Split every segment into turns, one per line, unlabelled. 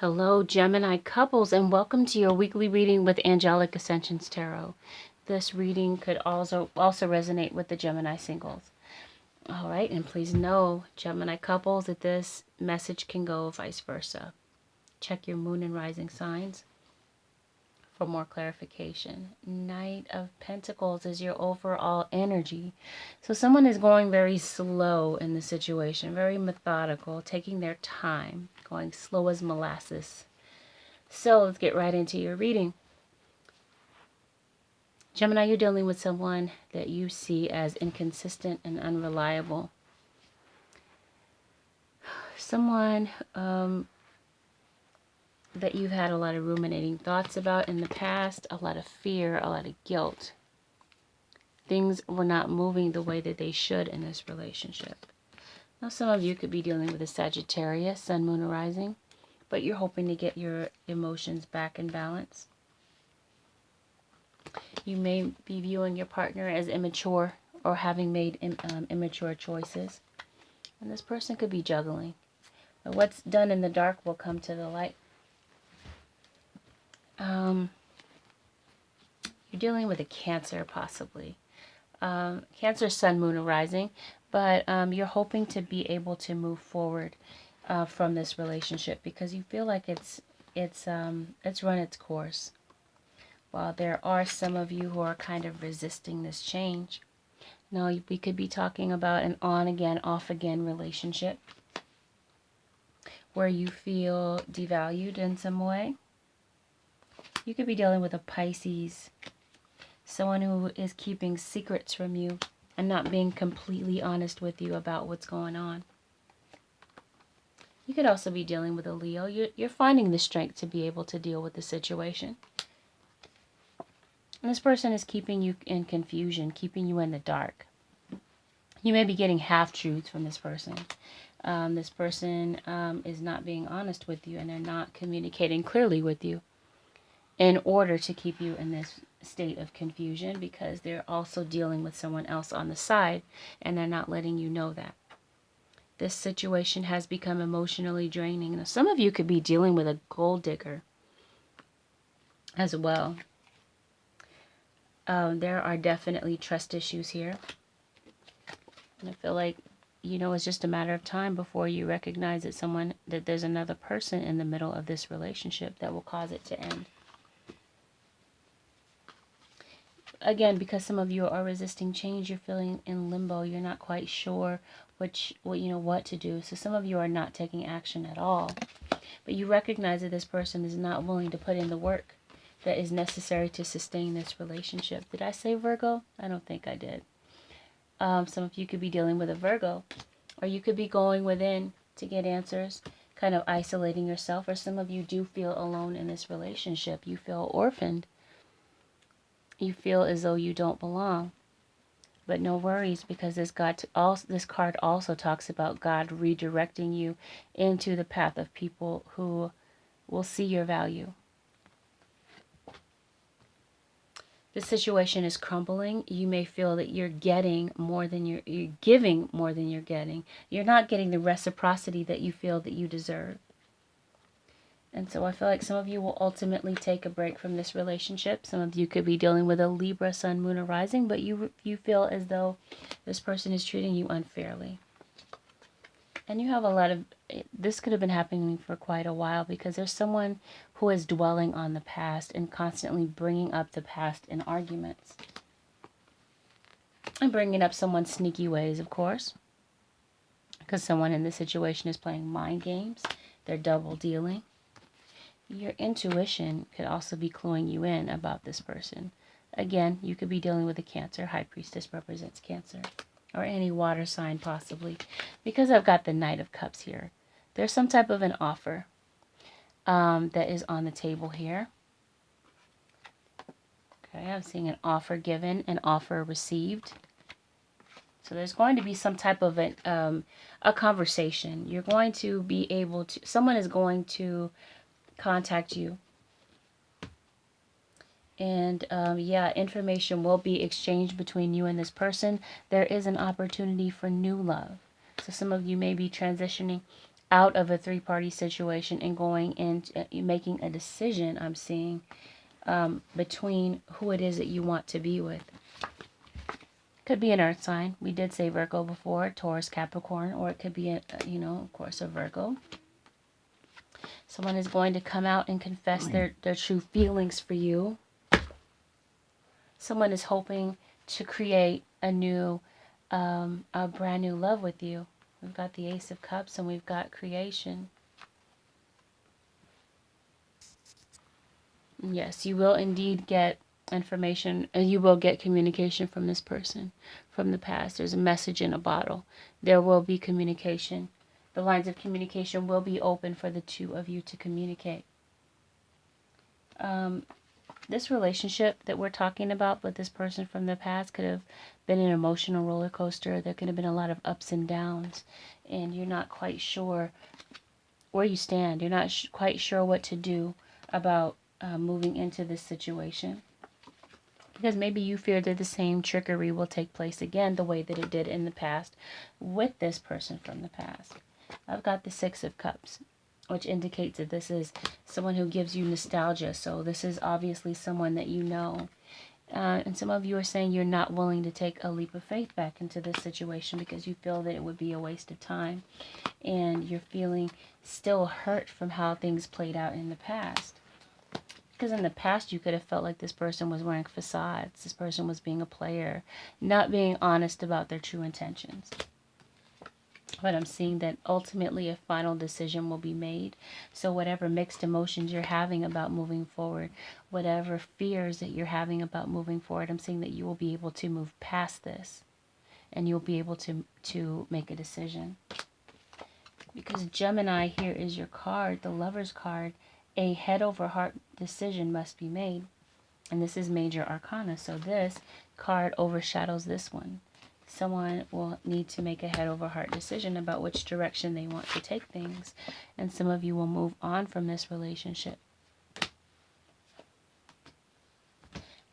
Hello, Gemini couples, and welcome to your weekly reading with Angelic Ascensions Tarot. This reading could also resonate with the Gemini singles. All right, and please know, Gemini couples, that this message can go vice versa. Check your moon and rising signs for more clarification. Knight of Pentacles is your overall energy. So someone is going very slow in the situation, very methodical, taking their time, going slow as molasses. So let's get right into your reading. Gemini, you're dealing with someone that you see as inconsistent and unreliable. Someone that you've had a lot of ruminating thoughts about in the past, a lot of fear, a lot of guilt. Things were not moving the way that they should in this relationship. Now, some of you could be dealing with a Sagittarius, Sun, Moon, or Rising, but you're hoping to get your emotions back in balance. You may be viewing your partner as immature or having made immature choices. And this person could be juggling. But what's done in the dark will come to the light. You're dealing with a Cancer, possibly. Cancer, Sun, Moon, or Rising. But you're hoping to be able to move forward from this relationship because you feel like it's run its course. While there are some of you who are kind of resisting this change. Now, we could be talking about an on-again, off-again relationship where you feel devalued in some way. You could be dealing with a Pisces, someone who is keeping secrets from you and not being completely honest with you about what's going on. You could also be dealing with a Leo. You're finding the strength to be able to deal with the situation. And this person is keeping you in confusion, keeping you in the dark. You may be getting half-truths from this person. This person is not being honest with you, and they're not communicating clearly with you in order to keep you in this state of confusion because they're also dealing with someone else on the side, and they're not letting you know that. This situation has become emotionally draining. Now, some of you could be dealing with a gold digger as well. There are definitely trust issues here. And I feel like, it's just a matter of time before you recognize that there's another person in the middle of this relationship that will cause it to end. Again, because some of you are resisting change, you're feeling in limbo. You're not quite sure what to do. So some of you are not taking action at all. But you recognize that this person is not willing to put in the work that is necessary to sustain this relationship. Did I say Virgo? I don't think I did. Some of you could be dealing with a Virgo, or you could be going within to get answers, kind of isolating yourself, or some of you do feel alone in this relationship. You feel orphaned. You feel as though you don't belong. But no worries, because this card also talks about God redirecting you into the path of people who will see your value. The situation is crumbling. You may feel that you're getting more than you're giving more than you're getting. You're not getting the reciprocity that you feel that you deserve. And so I feel like some of you will ultimately take a break from this relationship. Some of you could be dealing with a Libra, Sun, Moon, or Rising, but you feel as though this person is treating you unfairly. And you have this could have been happening for quite a while because there's someone who is dwelling on the past and constantly bringing up the past in arguments. And bringing up someone's sneaky ways, of course. Because someone in this situation is playing mind games. They're double dealing. Your intuition could also be cluing you in about this person. Again, you could be dealing with a Cancer. High Priestess represents Cancer. Or any water sign, possibly. Because I've got the Knight of Cups here. There's some type of an offer that is on the table here. Okay, I'm seeing an offer given, an offer received. So there's going to be some type of a conversation. You're going to be able to, someone is going to contact you. And information will be exchanged between you and this person. There is an opportunity for new love. So some of you may be transitioning out of a three-party situation and going into making a decision, I'm seeing, between who it is that you want to be with. Could be an earth sign. We did say Virgo before, Taurus, Capricorn, or it could be, of course, a Virgo. Someone is going to come out and confess their true feelings for you. Someone is hoping to create a brand new love with you. We've got the Ace of Cups and we've got creation. Yes, you will indeed get information, and you will get communication from this person from the past. There's a message in a bottle. There will be communication. The lines of communication will be open for the two of you to communicate. This relationship that we're talking about with this person from the past could have been an emotional roller coaster. There could have been a lot of ups and downs, and you're not quite sure where you stand. You're not quite sure what to do about moving into this situation. Because maybe you fear that the same trickery will take place again the way that it did in the past with this person from the past. I've got the Six of Cups, which indicates that this is someone who gives you nostalgia. So this is obviously someone that you know. And some of you are saying you're not willing to take a leap of faith back into this situation because you feel that it would be a waste of time. And you're feeling still hurt from how things played out in the past. Because in the past, you could have felt like this person was wearing facades. This person was being a player, not being honest about their true intentions. But I'm seeing that ultimately a final decision will be made. So whatever mixed emotions you're having about moving forward, whatever fears that you're having about moving forward, I'm seeing that you will be able to move past this. And you'll be able to make a decision. Because Gemini here is your card, the Lover's card. A head over heart decision must be made. And this is major arcana. So this card overshadows this one. Someone will need to make a head over heart decision about which direction they want to take things. And some of you will move on from this relationship.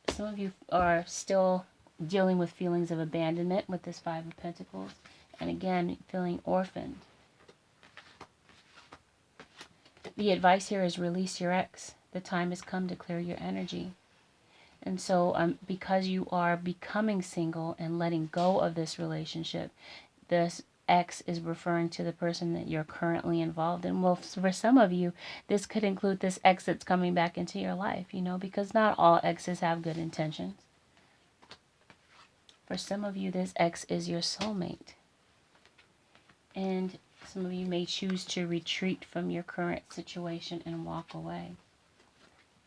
Some of you are still dealing with feelings of abandonment with this Five of Pentacles. And again, feeling orphaned. The advice here is release your ex. The time has come to clear your energy. And so because you are becoming single and letting go of this relationship, this ex is referring to the person that you're currently involved in. Well, for some of you, this could include this ex that's coming back into your life, because not all exes have good intentions. For some of you, this ex is your soulmate. And some of you may choose to retreat from your current situation and walk away.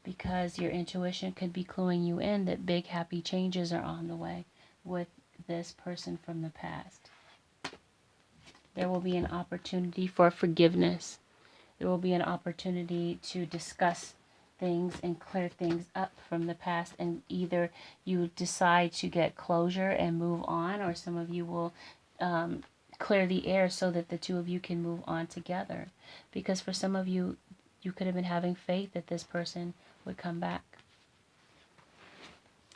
Because your intuition could be cluing you in that big happy changes are on the way with this person from the past. There will be an opportunity for forgiveness. There will be an opportunity to discuss things and clear things up from the past. And either you decide to get closure and move on, or some of you will clear the air so that the two of you can move on together. Because for some of you, you could have been having faith that this person would come back.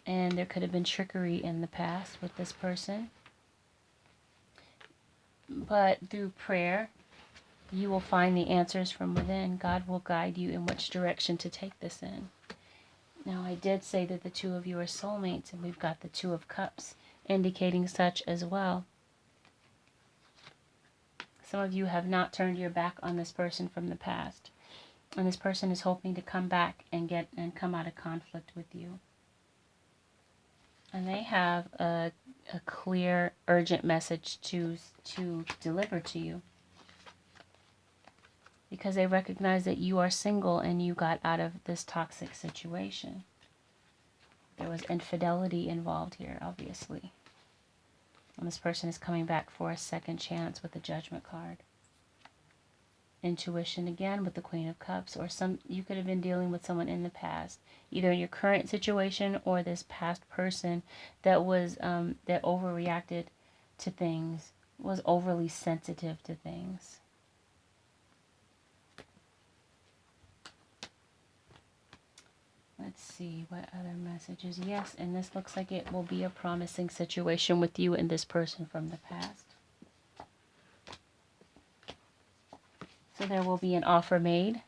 And there could have been trickery in the past with this person. But through prayer, you will find the answers from within. God will guide you in which direction to take this in. Now, I did say that the two of you are soulmates, and we've got the Two of Cups indicating such as well. Some of you have not turned your back on this person from the past. And this person is hoping to come back and come out of conflict with you. And they have a clear, urgent message to deliver to you. Because they recognize that you are single and you got out of this toxic situation. There was infidelity involved here, obviously. And this person is coming back for a second chance with the Judgment card. Intuition again with the Queen of Cups, or you could have been dealing with someone in the past, either in your current situation or this past person that was that overreacted to things, was overly sensitive to things. Let's see what other messages. Yes, and this looks like it will be a promising situation with you and this person from the past. So there will be an offer made.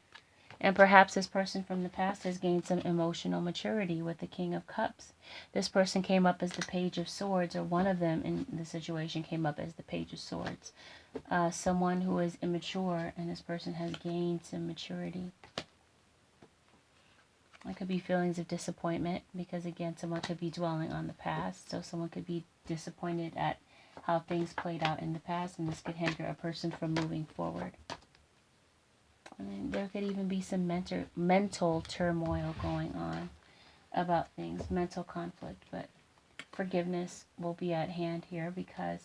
And perhaps this person from the past has gained some emotional maturity with the King of Cups. This person came up as the Page of Swords, or one of them in the situation came up as the Page of Swords. Someone who is immature, and this person has gained some maturity. It could be feelings of disappointment, because again, someone could be dwelling on the past. So someone could be disappointed at how things played out in the past, and this could hinder a person from moving forward. And there could even be some mental turmoil going on about things, mental conflict, but forgiveness will be at hand here, because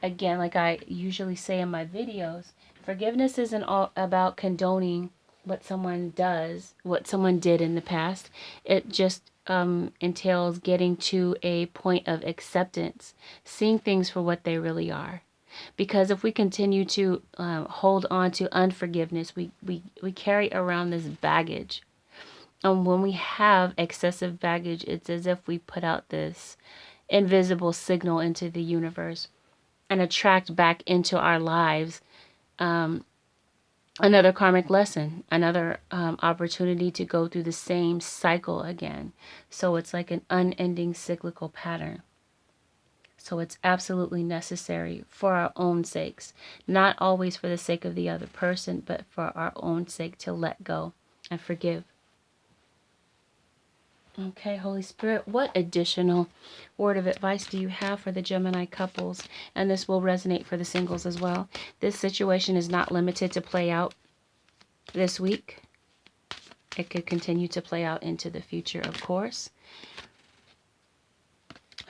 again, like I usually say in my videos, forgiveness isn't all about condoning what someone does, what someone did in the past. It just entails getting to a point of acceptance, seeing things for what they really are. Because if we continue to hold on to unforgiveness, we carry around this baggage. And when we have excessive baggage, it's as if we put out this invisible signal into the universe and attract back into our lives another karmic lesson, another opportunity to go through the same cycle again. So it's like an unending cyclical pattern. So it's absolutely necessary for our own sakes, not always for the sake of the other person, but for our own sake, to let go and forgive. Okay, Holy Spirit, what additional word of advice do you have for the Gemini couples? And this will resonate for the singles as well. This situation is not limited to play out this week. It could continue to play out into the future, of course.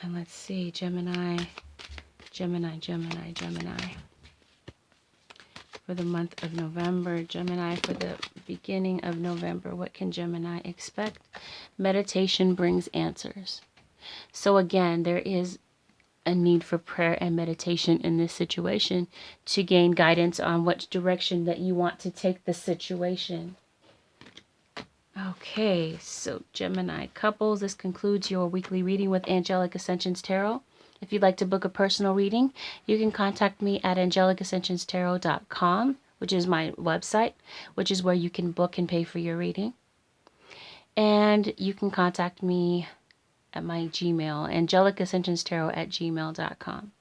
And let's see, Gemini. For the month of November, Gemini, for the beginning of November, what can Gemini expect? Meditation brings answers. So again, there is a need for prayer and meditation in this situation to gain guidance on which direction that you want to take the situation. Okay, so Gemini couples, this concludes your weekly reading with Angelic Ascensions Tarot. If you'd like to book a personal reading, you can contact me at angelicascensionstarot.com, which is my website, which is where you can book and pay for your reading. And you can contact me at my Gmail, angelicascensionstarot@gmail.com.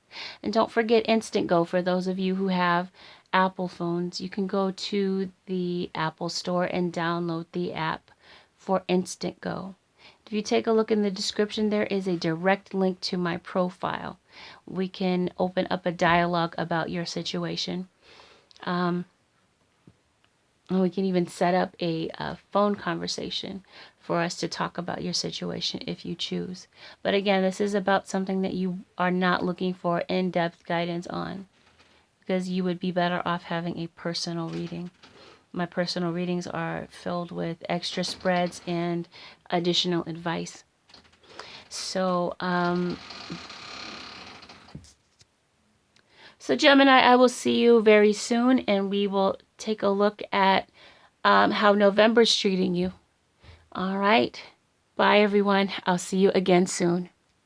And don't forget Instant Go. For those of you who have Apple phones, you can go to the Apple Store and download the app for Instant Go. If you take a look in the description, there is a direct link to my profile. We can open up a dialogue about your situation. And we can even set up a phone conversation for us to talk about your situation if you choose. But again, this is about something that you are not looking for in-depth guidance on, because you would be better off having a personal reading. My personal readings are filled with extra spreads and additional advice. So, Gemini, I will see you very soon, and we will take a look at how November's treating you. All right. Bye, everyone. I'll see you again soon.